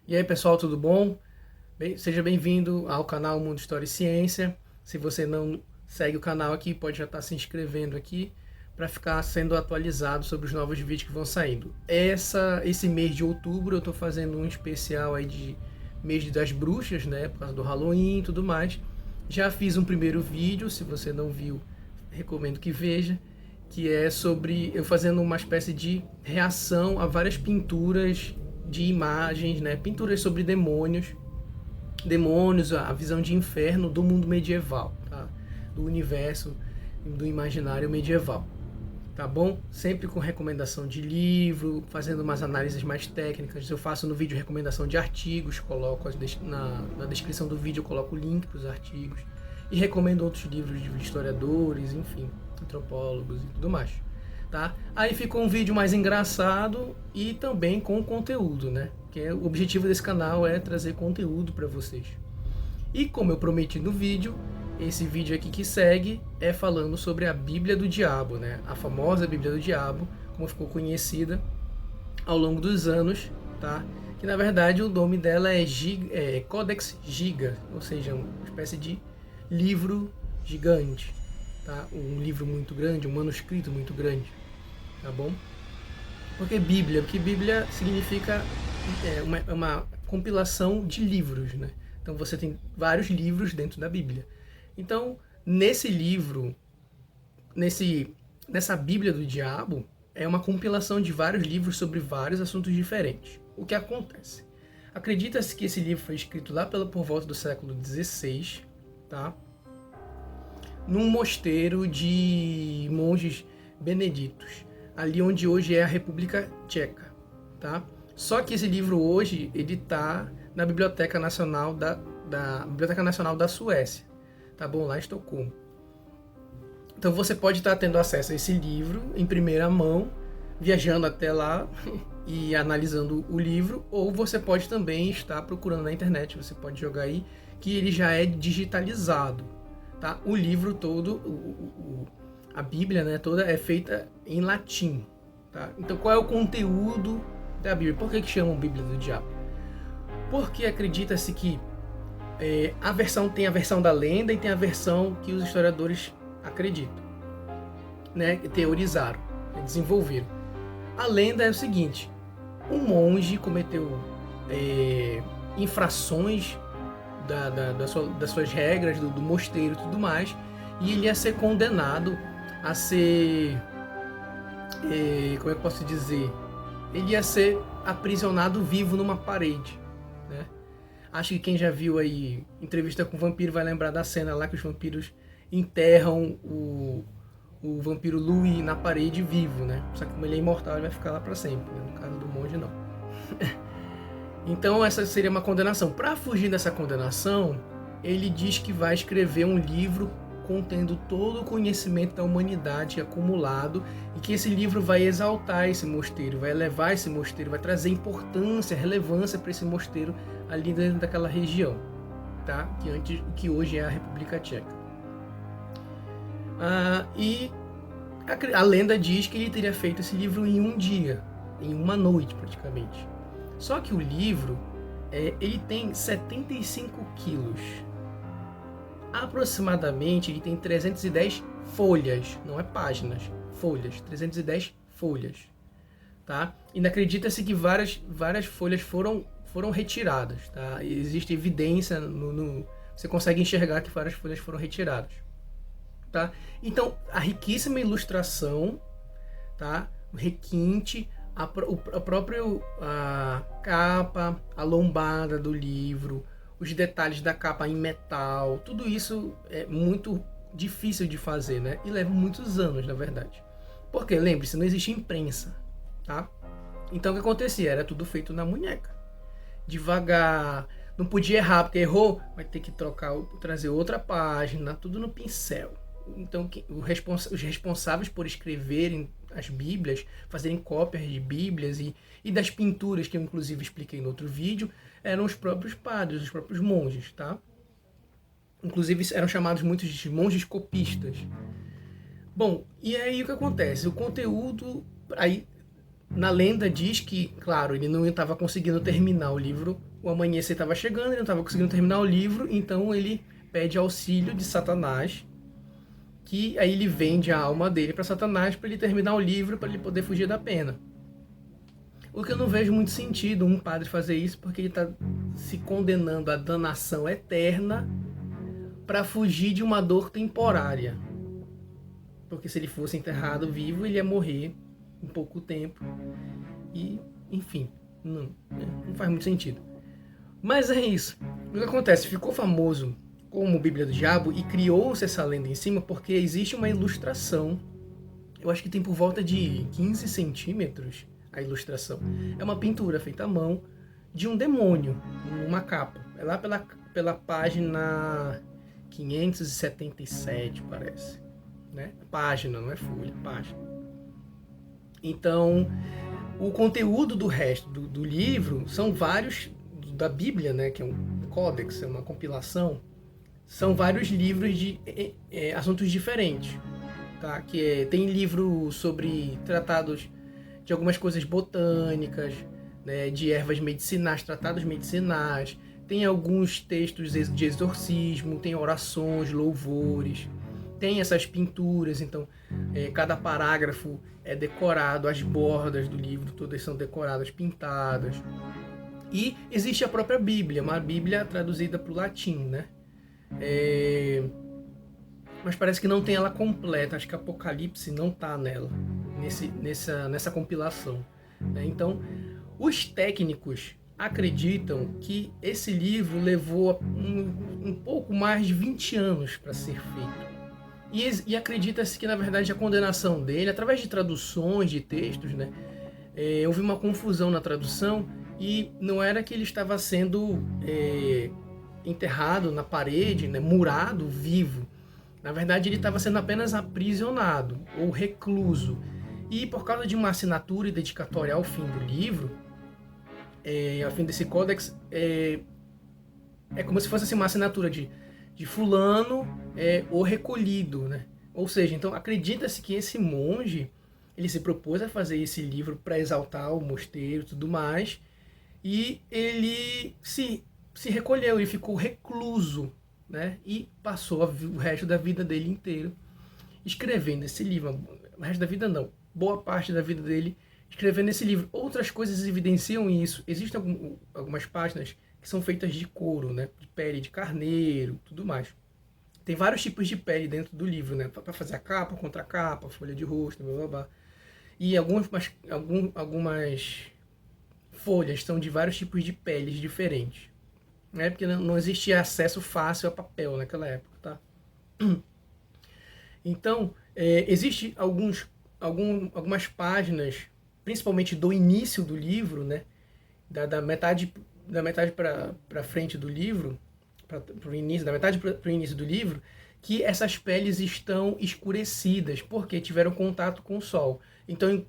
E aí, pessoal, tudo bom? Seja bem-vindo ao canal Mundo História e Ciência. Se você não segue o canal aqui, pode já estar se inscrevendo aqui para ficar sendo atualizado sobre os novos vídeos que vão saindo. Esse mês de outubro eu estou fazendo um especial aí de mês das bruxas, né, por causa do Halloween e tudo mais. Já fiz um primeiro vídeo, se você não viu, recomendo que veja, que é sobre eu fazendo uma espécie de reação a várias pinturas de imagens, né? Pinturas sobre demônios, a visão de inferno do mundo medieval, tá? Do universo, do imaginário medieval, tá bom? Sempre com recomendação de livro, fazendo umas análises mais técnicas. Eu faço no vídeo recomendação de artigos, coloco na descrição do vídeo eu coloco o link para os artigos e recomendo outros livros de historiadores, enfim, antropólogos e tudo mais. Tá? Aí ficou um vídeo mais engraçado e também com conteúdo, né? Que o objetivo desse canal é trazer conteúdo para vocês. E como eu prometi no vídeo, esse vídeo aqui que segue é falando sobre a Bíblia do Diabo, né? A famosa Bíblia do Diabo, como ficou conhecida ao longo dos anos, tá? Que na verdade o nome dela é Codex Giga, ou seja, uma espécie de livro gigante, tá? Um livro muito grande, um manuscrito muito grande, tá bom? Porque Bíblia significa uma compilação de livros, né? Então você tem vários livros dentro da Bíblia. Então, nesse livro, nessa Bíblia do Diabo, é uma compilação de vários livros sobre vários assuntos diferentes. O que acontece? Acredita-se que esse livro foi escrito lá por volta do século XVI, tá? Num mosteiro de monges beneditos, ali onde hoje é a República Tcheca, tá? Só que esse livro hoje ele está na Biblioteca Nacional da Biblioteca Nacional da Suécia, tá bom? Lá em Estocolmo. Então você pode estar tendo acesso a esse livro em primeira mão, viajando até lá e analisando o livro, ou você pode também estar procurando na internet, você pode jogar aí que ele já é digitalizado, tá? O livro todo, a Bíblia, né, toda é feita em latim, tá? Então qual é o conteúdo da Bíblia? Por que chamam Bíblia do Diabo? Porque acredita-se que tem a versão da lenda e tem a versão que os historiadores acreditam, né, teorizaram, desenvolveram. A lenda é o seguinte: um monge cometeu infrações das suas regras do mosteiro e tudo mais, e ele ia ser condenado a ser, como é que eu posso dizer, ele ia ser aprisionado vivo numa parede, né? Acho que quem já viu aí Entrevista com o Vampiro vai lembrar da cena lá que os vampiros enterram o vampiro Louis na parede vivo, né? Só que como ele é imortal, ele vai ficar lá para sempre, né? No caso do monge, não. Então essa seria uma condenação. Para fugir dessa condenação, ele diz que vai escrever um livro contendo todo o conhecimento da humanidade acumulado e que esse livro vai exaltar esse mosteiro, vai elevar esse mosteiro, vai trazer importância, relevância para esse mosteiro ali dentro daquela região, tá? Que hoje é a República Tcheca. E a lenda diz que ele teria feito esse livro em um dia, em uma noite praticamente. Só que o livro ele tem 75 quilos. Aproximadamente ele tem 310 folhas, não é páginas, folhas, 310 folhas, tá? E acredita-se que várias folhas foram retiradas, tá? Existe evidência você consegue enxergar que várias folhas foram retiradas, tá? Então a riquíssima ilustração, tá? O requinte, a própria capa, a lombada do livro, os detalhes da capa em metal, tudo isso é muito difícil de fazer, né? E leva muitos anos, na verdade. Porque, lembre-se, não existe imprensa, tá? Então o que acontecia? Era tudo feito na munheca. Devagar, não podia errar, porque errou, vai ter que trazer outra página, tudo no pincel. Então os responsáveis por escreverem as Bíblias, fazerem cópias de Bíblias e das pinturas, que eu inclusive expliquei no outro vídeo, eram os próprios padres, os próprios monges, tá? Inclusive eram chamados muitos de monges copistas. Bom, e aí o que acontece? O conteúdo, aí na lenda diz que, claro, ele não estava conseguindo terminar o livro o amanhecer estava chegando, ele não estava conseguindo terminar o livro, então ele pede auxílio de Satanás, que aí ele vende a alma dele para Satanás para ele terminar o livro, para ele poder fugir da pena. O que eu não vejo muito sentido um padre fazer isso, porque ele está se condenando à danação eterna para fugir de uma dor temporária. Porque se ele fosse enterrado vivo, ele ia morrer em pouco tempo. E, enfim, não faz muito sentido. Mas é isso. O que acontece? Ficou famoso como Bíblia do Diabo e criou-se essa lenda em cima porque existe uma ilustração. Eu acho que tem por volta de 15 centímetros a ilustração. É uma pintura feita à mão de um demônio, numa capa. É lá pela página 577, parece. Né? Página, não é folha, página. Então, o conteúdo do resto do livro são vários, da Bíblia, né, que é um códex, é uma compilação, são vários livros de assuntos diferentes. Tá? Tem livro sobre tratados de algumas coisas botânicas, né, de ervas medicinais, tratados medicinais, tem alguns textos de exorcismo, tem orações, louvores, tem essas pinturas, então cada parágrafo é decorado, as bordas do livro todas são decoradas, pintadas. E existe a própria Bíblia, uma Bíblia traduzida para o latim, né? Mas parece que não tem ela completa, acho que Apocalipse não está nela, nessa compilação. Né? Então, os técnicos acreditam que esse livro levou um pouco mais de 20 anos para ser feito. E acredita-se que, na verdade, a condenação dele, através de traduções de textos, né, houve uma confusão na tradução e não era que ele estava sendo enterrado na parede, né, murado, vivo. Na verdade, ele estava sendo apenas aprisionado ou recluso. E por causa de uma assinatura e dedicatória ao fim do livro, ao fim desse códex, é como se fosse assim, uma assinatura de fulano ou recolhido, né? Ou seja, então acredita-se que esse monge ele se propôs a fazer esse livro para exaltar o mosteiro e tudo mais, e ele se recolheu, ele ficou recluso, né? E passou o resto da vida dele inteiro escrevendo esse livro. O resto da vida não, boa parte da vida dele escrevendo esse livro. Outras coisas evidenciam isso. Existem algumas páginas que são feitas de couro, né? De pele de carneiro, tudo mais. Tem vários tipos de pele dentro do livro, né? Para fazer a capa, contracapa, folha de rosto, blá blá blá. E algumas folhas são de vários tipos de peles diferentes. Né? Porque não existia acesso fácil a papel naquela época, tá? Então, existe algumas páginas, principalmente do início do livro, né? Da metade para frente do livro, da metade para o início do livro, que essas peles estão escurecidas, porque tiveram contato com o sol. Então,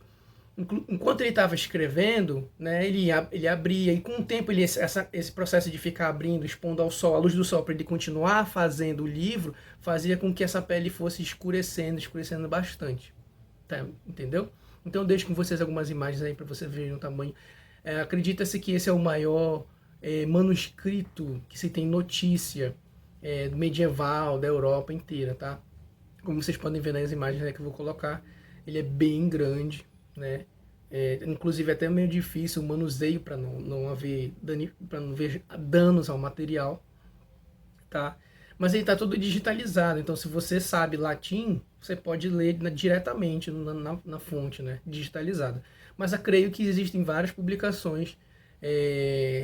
enquanto ele estava escrevendo, né, ele abria, e com o tempo esse processo de ficar abrindo, expondo ao sol, à luz do sol, para ele continuar fazendo o livro, fazia com que essa pele fosse escurecendo bastante. Tá, entendeu? Então eu deixo com vocês algumas imagens aí para vocês verem o tamanho. Acredita-se que esse é o maior manuscrito que se tem notícia medieval da Europa inteira, tá? Como vocês podem ver nas imagens, né, que eu vou colocar, ele é bem grande, né? Inclusive é até meio difícil o manuseio para não haver danos ao material, tá? Mas ele está todo digitalizado, então se você sabe latim, você pode ler diretamente na fonte, né, digitalizada. Mas eu creio que existem várias publicações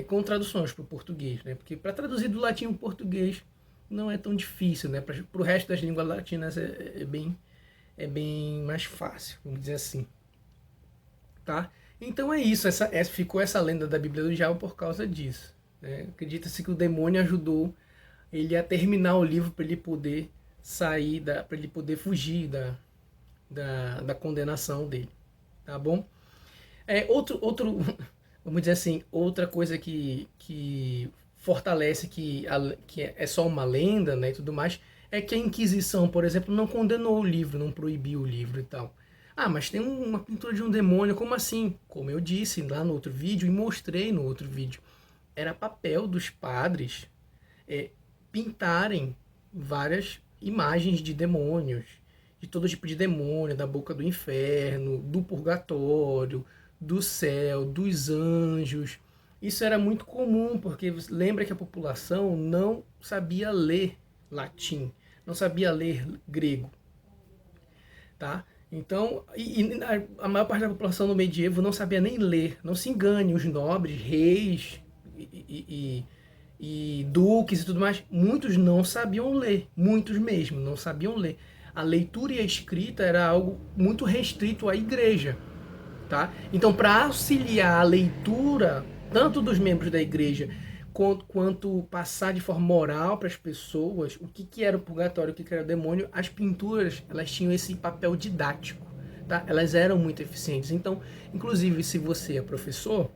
com traduções para o português, né? Porque para traduzir do latim para o português não é tão difícil, né? Para o resto das línguas latinas é bem mais fácil, vamos dizer assim. Tá? Então é isso, ficou essa lenda da Bíblia do Diabo por causa disso. Né? Acredita-se que o demônio ajudou ele a terminar o livro para ele poder sair, para ele poder fugir da condenação dele. Tá bom? Vamos dizer assim, outra coisa que fortalece que é só uma lenda, né, e tudo mais, é que a Inquisição, por exemplo, não condenou o livro, não proibiu o livro e tal. Ah, mas tem uma pintura de um demônio, como assim? Como eu disse lá no outro vídeo e mostrei no outro vídeo. era papel dos padres pintarem várias imagens de demônios, de todo tipo de demônio, da boca do inferno, do purgatório, do céu, dos anjos. Isso era muito comum, porque lembra que a população não sabia ler latim, não sabia ler grego, tá? Então, a maior parte da população no medievo não sabia nem ler. Não se engane, os nobres, reis e duques e tudo mais, muitos não sabiam ler, muitos mesmo não sabiam ler. A leitura e a escrita era algo muito restrito à igreja, tá? Então, para auxiliar a leitura tanto dos membros da igreja quanto passar de forma moral para as pessoas o que era o purgatório, o que era o demônio, as pinturas elas tinham esse papel didático, tá? Elas eram muito eficientes. Então, inclusive, se você é professor,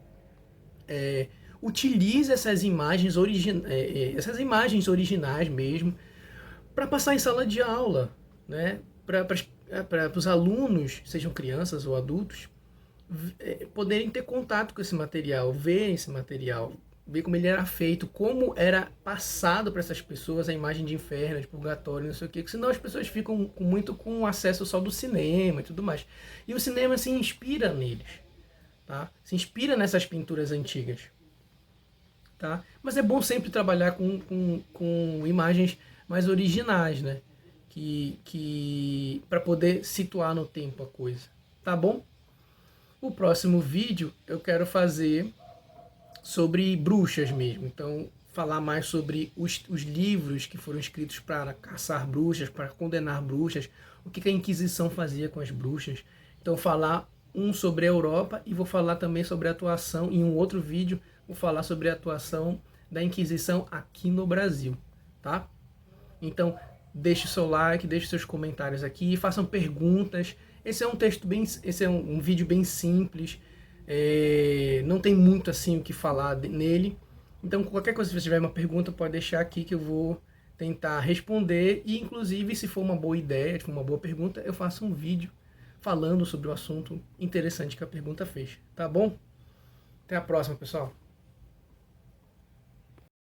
utilize essas imagens, essas imagens originais mesmo para passar em sala de aula, né? Para os alunos, sejam crianças ou adultos, poderem ter contato com esse material, ver esse material, ver como ele era feito, como era passado para essas pessoas a imagem de inferno, de purgatório, não sei o que, senão as pessoas ficam muito com acesso só do cinema e tudo mais. E o cinema se inspira neles, tá? Se inspira nessas pinturas antigas, tá? Mas é bom sempre trabalhar com imagens mais originais, né? Para poder situar no tempo a coisa, tá bom? O próximo vídeo eu quero fazer sobre bruxas mesmo. Então, falar mais sobre os livros que foram escritos para caçar bruxas, para condenar bruxas, o que a Inquisição fazia com as bruxas. Então, falar sobre a Europa e vou falar também sobre a atuação, em um outro vídeo, vou falar sobre a atuação da Inquisição aqui no Brasil, tá? Então, deixe o seu like, deixe seus comentários aqui, façam perguntas. Esse é um texto esse é um vídeo bem simples, não tem muito assim o que falar nele. Então, qualquer coisa, se você tiver uma pergunta, pode deixar aqui que eu vou tentar responder. E, inclusive, se for uma boa ideia, se for uma boa pergunta, eu faço um vídeo falando sobre o assunto interessante que a pergunta fez. Tá bom? Até a próxima, pessoal.